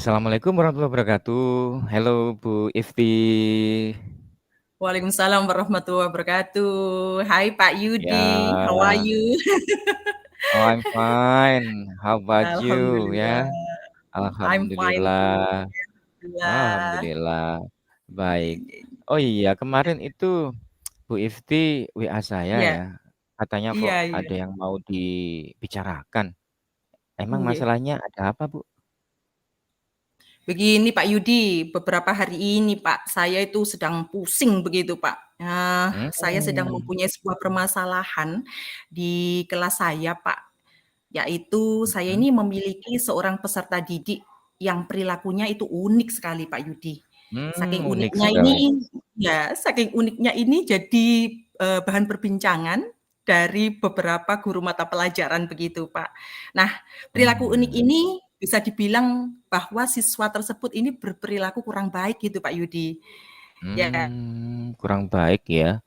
Assalamualaikum warahmatullahi wabarakatuh. Halo Bu Ifti. Waalaikumsalam warahmatullahi wabarakatuh. Hai Pak Yudi, how are Ya, you? oh I'm fine. How about you? Ya, Alhamdulillah, I'm fine too. alhamdulillah. Alhamdulillah. Alhamdulillah. Baik. Iya, Oh iya, kemarin itu Bu Ifti WA saya iya, ya. Katanya kok iya, iya. ada yang mau dibicarakan. Emang Iya. masalahnya ada apa, Bu? Begini Pak Yudi, beberapa hari ini Pak, saya itu sedang pusing begitu Pak. Nah, saya sedang Hmm. mempunyai sebuah permasalahan di kelas saya Pak, yaitu saya Hmm. ini memiliki seorang peserta didik yang perilakunya itu unik sekali Pak Yudi. Saking Unik uniknya sekali. ini ya, saking uniknya ini jadi, bahan perbincangan dari beberapa guru mata pelajaran begitu, Pak. Nah, perilaku unik Hmm. ini bisa dibilang bahwa siswa tersebut ini berperilaku kurang baik gitu, Pak Yudi. Ya, Kurang baik ya.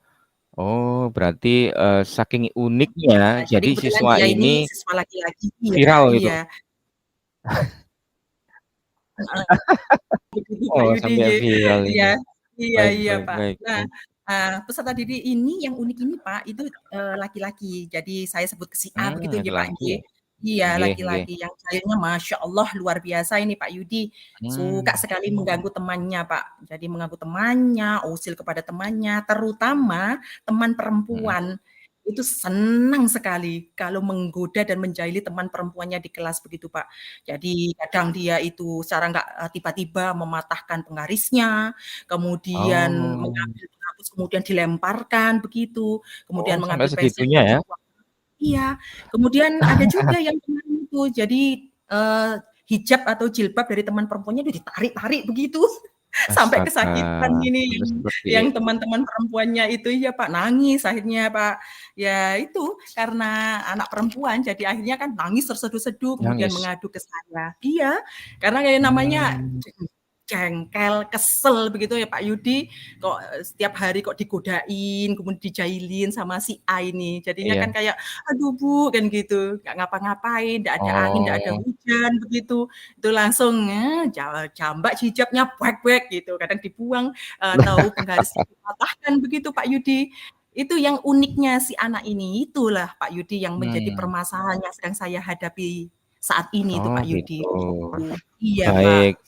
Oh, berarti, saking uniknya, jadi jadi kebetulan siswa dia ini ini siswa laki-laki iya, viral gitu? iya, heeh. Begitu Pak Oh, Yudi, sampai viral iya, ini. iya, Baik iya, baik Pak. baik Nah, baik. peserta didik ini yang unik ini, Pak, itu, laki-laki. Jadi saya sebut si A begitu ya, Pak, Laki-laki? nggih. Iya, Nggih nggih. laki-laki yang kayaknya Masya Allah luar biasa ini Pak Yudi, suka Mmm, sekali mengganggu temannya, Pak. Jadi mengganggu temannya, usil kepada temannya, terutama teman mhm. perempuan. Itu senang sekali kalau menggoda dan menjahili teman perempuannya di kelas begitu, Pak. Jadi kadang dia itu secara nggak tiba-tiba mematahkan penggarisnya, kemudian Oh. mengambil penghapus kemudian dilemparkan begitu, Oh, kemudian sampai mengambil segitunya pensilnya ya? dibuang iya, kemudian ada juga yang kemarin itu jadi, eee, hijab atau jilbab dari teman perempuannya itu ditarik-tarik begitu, sampai Astaga, kesakitan gini sampai seperti yang itu. teman-teman perempuannya itu iya Pak, nangis akhirnya Pak. Ya itu, karena anak perempuan jadi akhirnya kan nangis terseduh-seduh kemudian Nangis? mengadu ke saya. Iya, karena kayak namanya Mmm, jengkel, kesel begitu ya Pak Yudi, kok setiap hari kok digodain, kemudian dijailin sama si A ini. Jadinya kan iya. kayak, "Aduh Bu," kan gitu, nggak ngapa-ngapain, nggak ada angin, nggak ada Oh. hujan begitu. Itu langsung, jambak hijabnya buek-buek gitu, kadang dibuang, atau penggarisnya dipatahkan begitu Pak Yudi. Itu yang uniknya si anak ini, itulah Pak Yudi yang menjadi Mmm. permasalahan yang sedang saya hadapi saat ini itu Oh, Pak gitu. Yudi, begitu. Iya Baik. Pak.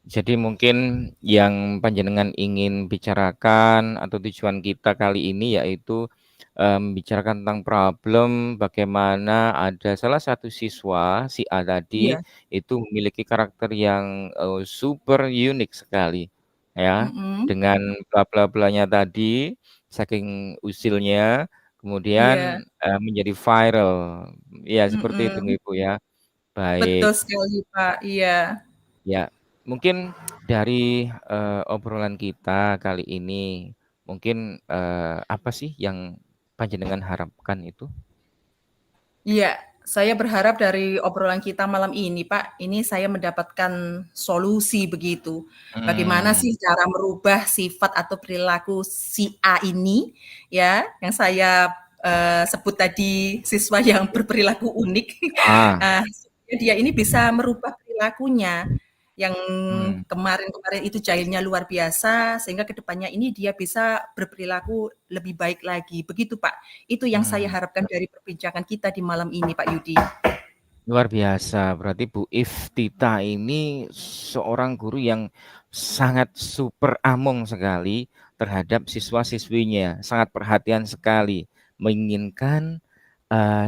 Jadi mungkin yang panjenengan ingin bicarakan atau tujuan kita kali ini yaitu, membicarakan tentang problem bagaimana ada salah satu siswa, si A tadi, Iya, itu memiliki karakter yang, super unik sekali, ya. mhm, Dengan bla bla blanya tadi, saking usilnya, iya, kemudian, menjadi viral. Ya seperti itu mhm, Ibu ya. Baik. betul sekali, Pak, iya. Ya, mungkin dari, obrolan kita kali ini, mungkin, apa sih yang panjenengan harapkan itu? Iya, saya berharap dari obrolan kita malam ini, Pak, ini saya mendapatkan solusi begitu. Bagaimana Mmm, sih cara merubah sifat atau perilaku si A ini, ya, yang saya, sebut tadi siswa yang berperilaku unik, ah, supaya dia ini bisa merubah perilakunya. Yang mmm, kemarin-kemarin itu jahilnya luar biasa, sehingga ke depannya ini dia bisa berperilaku lebih baik lagi, begitu, Pak. Itu yang saya mmm, harapkan dari perbincangan kita di malam ini, Pak Yudi. luar biasa. Berarti Bu Iftita ini seorang guru yang sangat super among sekali terhadap siswa-siswinya, sangat perhatian sekali, menginginkan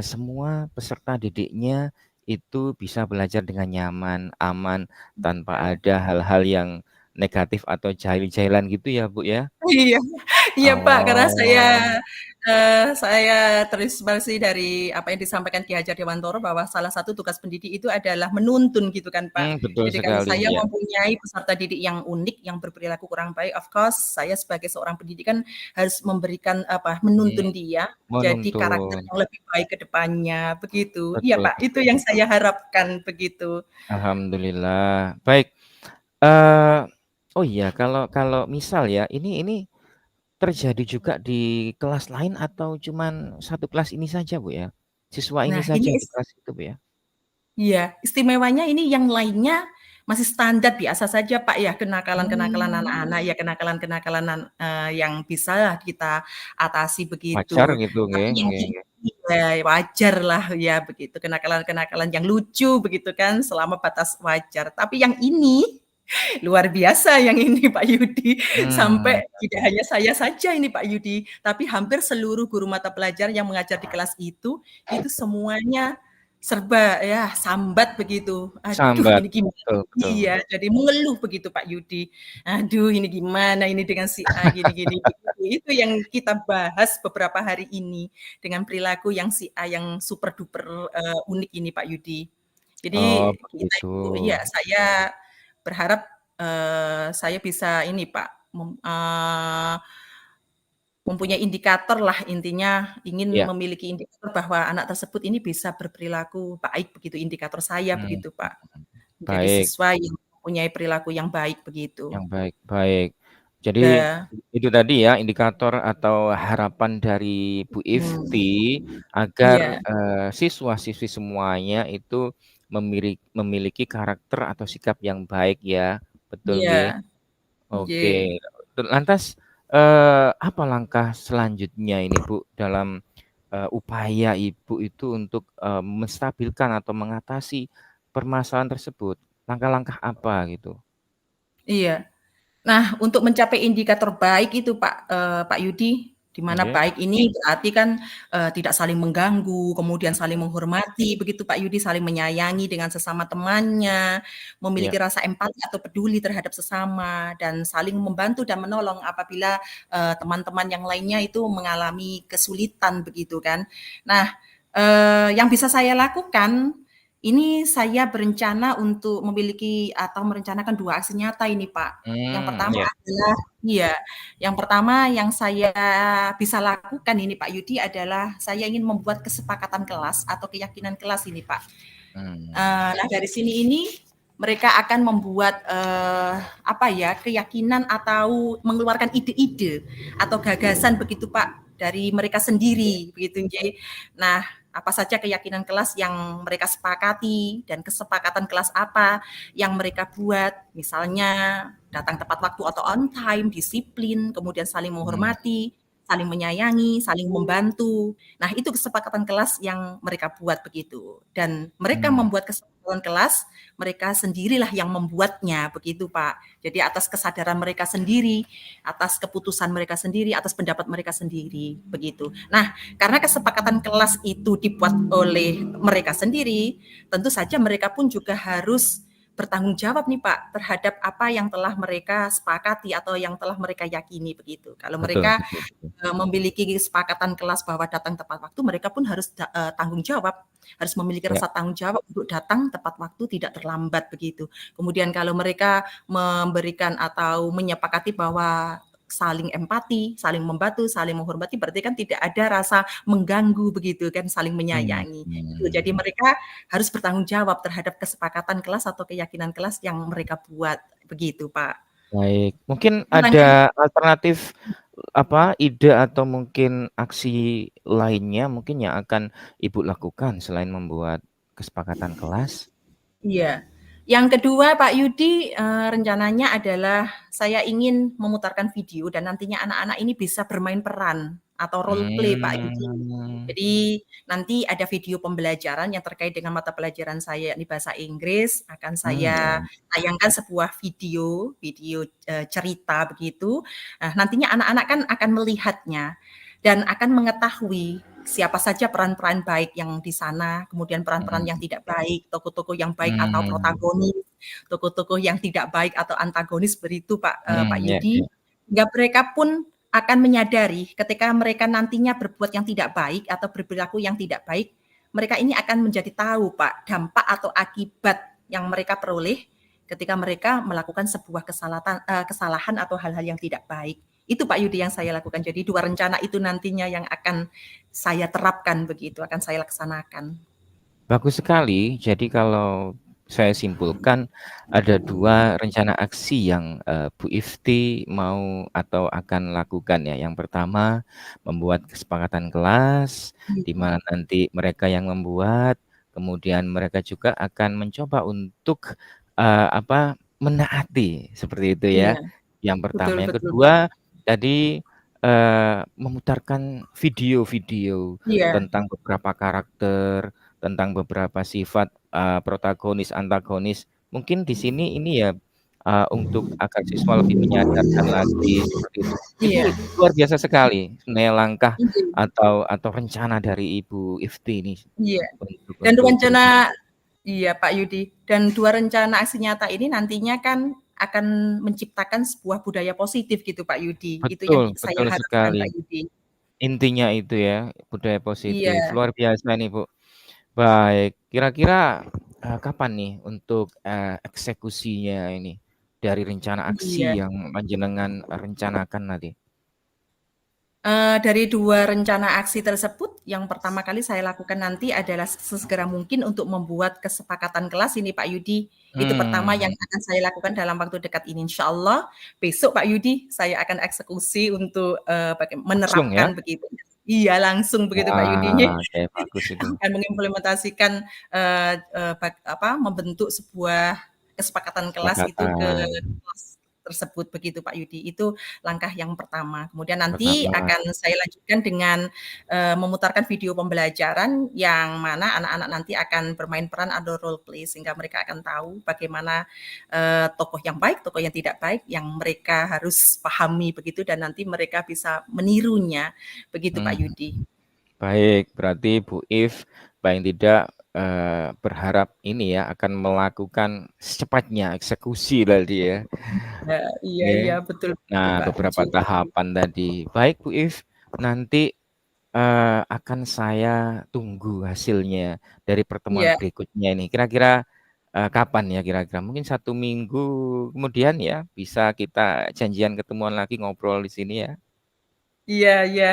semua peserta didiknya itu bisa belajar dengan nyaman, aman, tanpa Ya. ada hal-hal yang negatif atau jahil-jahilan gitu ya, Bu, ya? Iya, iya, Pak, karena Oh, saya terinspirasi dari apa yang disampaikan Ki Hajar Dewantoro bahwa salah satu tugas pendidik itu adalah menuntun gitu kan, Pak. betul Jadi kalau sekali, saya ya. mempunyai peserta didik yang unik, yang berperilaku kurang baik, of course saya sebagai seorang pendidik kan harus memberikan apa, Mmm, menuntun dia jadi karakter menuntun, yang lebih baik ke depannya, begitu. Iya, betul Pak, itu betul. yang saya harapkan, begitu. Alhamdulillah. Baik, eee, oh iya, kalau kalau misal ya, ini terjadi juga di kelas lain atau cuman satu kelas ini saja, Bu, ya? Siswa ini Nah, saja di kelas itu, Bu, ya? iya, istimewanya ini yang lainnya masih standar biasa saja Pak ya, kenakalan-kenakalan anak-anak Mmm. ya, kenakalan-kenakalan yang bisalah kita atasi Wajar begitu. gitu, Tapi nggih yang nggih ini nggih. ya wajarlah ya begitu, kenakalan-kenakalan yang lucu begitu kan, selama batas wajar. Tapi yang ini luar biasa yang ini Pak Yudi, Mmm. sampai tidak hanya saya saja ini Pak Yudi, tapi hampir seluruh guru mata pelajaran yang mengajar di kelas itu semuanya serba ya sambat begitu. Aduh Sambat, ini gimana betul betul. iya, jadi mengeluh begitu Pak Yudi. Aduh ini gimana ini dengan si A gini-gini. Itu yang kita bahas beberapa hari ini dengan perilaku yang si A yang super duper unik ini Pak Yudi. Jadi Oh, kita begitu. itu iya saya berharap saya bisa ini Pak, mempunyai indikator lah intinya ingin Iya. memiliki indikator bahwa anak tersebut ini bisa berperilaku baik begitu, indikator saya Mmm, begitu Pak. Menjadi baik. siswa yang mempunyai perilaku yang baik begitu. Yang baik baik. Jadi Ya, itu tadi ya indikator atau harapan dari Bu Ifti agar, iya siswa-siswi semuanya itu memiliki karakter atau sikap yang baik ya, betul nggih? iya, nggih. Oke. Lantas, apa langkah selanjutnya ini Bu dalam, upaya Ibu itu untuk, menstabilkan atau mengatasi permasalahan tersebut? Langkah-langkah apa gitu? Iya. Nah, untuk mencapai indikator baik itu Pak Yudi, di mana Nggih, baik ini berarti kan, tidak saling mengganggu, kemudian saling menghormati begitu Pak Yudi, saling menyayangi dengan sesama temannya, memiliki iya, rasa empati atau peduli terhadap sesama, dan saling membantu dan menolong apabila, teman-teman yang lainnya itu mengalami kesulitan begitu kan. Nah, yang bisa saya lakukan ini saya berencana untuk memiliki atau merencanakan 2 aksi nyata ini, Pak. Yang pertama iya, adalah iya, yang pertama yang saya bisa lakukan ini Pak Yudi adalah saya ingin membuat kesepakatan kelas atau keyakinan kelas ini, Pak. mmm, Nah dari sini ini mereka akan membuat, apa ya, keyakinan atau mengeluarkan ide-ide atau gagasan begitu, Pak, dari mereka sendiri begitu nggih. Nah, apa saja keyakinan kelas yang mereka sepakati dan kesepakatan kelas apa yang mereka buat, misalnya datang tepat waktu atau on time, disiplin, kemudian saling mmm, menghormati, saling menyayangi, saling membantu. Nah, itu kesepakatan kelas yang mereka buat begitu. Dan mereka mmm, membuat kesepakatan kelas, mereka sendirilah yang membuatnya begitu, Pak. Jadi atas kesadaran mereka sendiri, atas keputusan mereka sendiri, atas pendapat mereka sendiri, begitu. Nah, karena kesepakatan kelas itu dibuat oleh mereka sendiri, tentu saja mereka pun juga harus bertanggung jawab nih Pak terhadap apa yang telah mereka sepakati atau yang telah mereka yakini begitu. Kalau betul mereka betul betul. memiliki kesepakatan kelas bahwa datang tepat waktu, mereka pun harus tanggung jawab, harus memiliki Ya, rasa tanggung jawab untuk datang tepat waktu, tidak terlambat begitu. Kemudian kalau mereka memberikan atau menyepakati bahwa saling empati, saling membantu, saling menghormati, berarti kan tidak ada rasa mengganggu begitu kan, saling menyayangi. Itu. Jadi mmm, mereka harus bertanggung jawab terhadap kesepakatan kelas atau keyakinan kelas yang mereka buat, begitu Pak. baik. Mungkin Langkah ada alternatif, apa, ide atau mungkin aksi lainnya mungkin yang akan Ibu lakukan selain membuat kesepakatan kelas? Iya. Yang kedua Pak Yudi, rencananya adalah saya ingin memutarkan video dan nantinya anak-anak ini bisa bermain peran atau role play Pak Yudi. Mmm, Jadi nanti ada video pembelajaran yang terkait dengan mata pelajaran saya yakni bahasa Inggris, akan saya iya, tayangkan sebuah video video, cerita begitu. Nah, nantinya anak-anak kan akan melihatnya dan akan mengetahui siapa saja peran-peran baik yang di sana, kemudian peran-peran yang mhm, tidak baik, tokoh-tokoh yang baik atau mmm, protagonis, tokoh-tokoh yang tidak baik atau antagonis begitu Pak iya Yudi. iya, Sehingga mereka pun akan menyadari ketika mereka nantinya berbuat yang tidak baik atau berperilaku yang tidak baik, mereka ini akan menjadi tahu Pak, dampak atau akibat yang mereka peroleh ketika mereka melakukan sebuah kesalahan atau hal-hal yang tidak baik. Itu Pak Yudi yang saya lakukan. Jadi 2 rencana itu nantinya yang akan saya terapkan begitu, akan saya laksanakan. bagus sekali. Jadi kalau saya simpulkan ada 2 rencana aksi yang, Bu Ifti mau atau akan lakukan ya. Yang pertama membuat kesepakatan kelas, di Iya. mana nanti mereka yang membuat, kemudian mereka juga akan mencoba untuk, menaati, seperti itu ya, Iya, yang betul pertama. Yang betul, Pak. kedua tadi, memutarkan video-video Iya, tentang beberapa karakter, tentang beberapa sifat, protagonis, antagonis. Mungkin di sini ini ya, untuk agar siswa lebih menyadarkan lagi, seperti itu. Itu iya, luar biasa sekali sebenarnya langkah iya, atau rencana dari Ibu Ifti ini iya. Dan untuk rencana iya, Pak Yudi, dan 2 rencana aksi nyata ini nantinya kan akan menciptakan sebuah budaya positif gitu, Pak Yudi. Itu yang betul saya betul harapkan, sekali. Pak Yudi. Intinya itu ya, budaya positif. Iya, Luar biasa nih, Bu. Baik, kira-kira, kapan nih untuk, eksekusinya ini, dari rencana aksi iya. yang panjenengan rencanakan nanti? Dari 2 rencana aksi tersebut, yang pertama kali saya lakukan nanti adalah sesegera mungkin untuk membuat kesepakatan kelas ini, Pak Yudi. Itu pertama yang Mmm, akan saya lakukan dalam waktu dekat ini. Insya Allah besok, Pak Yudi, saya akan eksekusi untuk, langsung ya? menerapkan begitu. Iya, langsung begitu, Pak Yudi. Wah, oke bagus itu, Akan mengimplementasikan, membentuk sebuah kesepakatan kelas itu ke kesepakatan kelas tersebut begitu, Pak Yudi. Itu langkah yang pertama. Kemudian nanti pertama. akan saya lanjutkan dengan, memutarkan video pembelajaran yang mana anak-anak nanti akan bermain peran atau role play sehingga mereka akan tahu bagaimana, tokoh yang baik, tokoh yang tidak baik yang mereka harus pahami begitu dan nanti mereka bisa menirunya, begitu Pak Mmm, Yudi. baik, berarti Bu If paling tidak, berharap ini ya, akan melakukan secepatnya eksekusi tadi ya. Ya, iya Oke. iya, betul betul, Nah, Pak, beberapa betul. tahapan tadi. Baik Bu If, nanti, akan saya tunggu hasilnya dari pertemuan Iya berikutnya ini. Kira-kira, kapan ya kira-kira? Mungkin 1 minggu kemudian ya, bisa kita janjian ketemuan lagi ngobrol di sini ya? iya iya.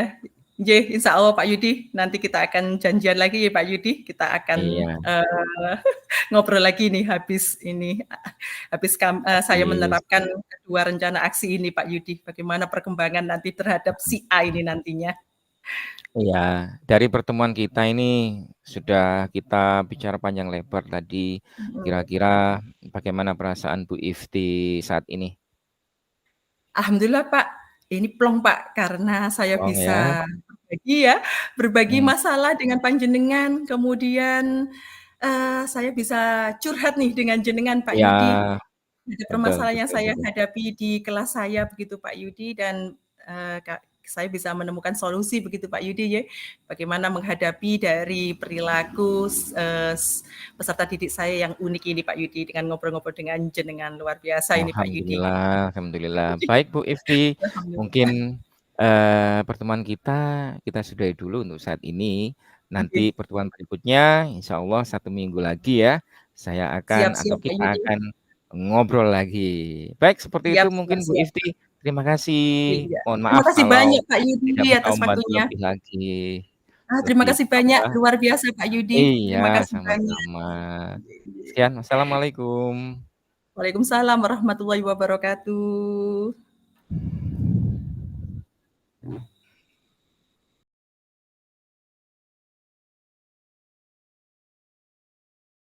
Nggih, insyaallah Pak Yudi, nanti kita akan janjian lagi ya Pak Yudi, kita akan, Iya, ngobrol lagi nih habis ini, habis saya habis menerapkan kedua rencana aksi ini Pak Yudi, bagaimana perkembangan nanti terhadap si A ini nantinya. iya, dari pertemuan kita ini sudah kita bicara panjang lebar tadi. Mhm. Kira-kira bagaimana perasaan Bu Ifti saat ini? Alhamdulillah Pak, ini plong Pak, karena saya Plong ya? bisa berbagi ya, berbagi Mmm, masalah dengan panjenengan, kemudian, saya bisa curhat nih dengan jenengan Pak iya, Yudi. Ada betul permasalahan yang betul saya betul. hadapi di kelas saya begitu Pak Yudi dan, saya bisa menemukan solusi begitu Pak Yudi ya, bagaimana menghadapi dari perilaku, peserta didik saya yang unik ini Pak Yudi dengan ngobrol-ngobrol dengan jenengan, luar biasa ini Pak Yudi. Alhamdulillah alhamdulillah. Baik Bu Ifti, Alhamdulillah. mungkin, pertemuan kita sudahi dulu untuk saat ini. Nggih, Nanti pertemuan berikutnya insyaallah 1 minggu lagi ya, saya siap akan atau siap Pak kita Yudi. akan ngobrol lagi. Baik seperti itu Siap siap mungkin Bu siap. Ifti. Terima kasih. Iya. Mohon Terima maaf kasih kalau banyak Pak tidak Yudi bisa atas membantu waktunya. lebih lagi. Terima Lebih kasih banyak, apa luar biasa Pak Yudi. iya, Terima kasih banyak. sama-sama. Sekian, wassalamualaikum. Waalaikumsalam warahmatullahi wabarakatuh.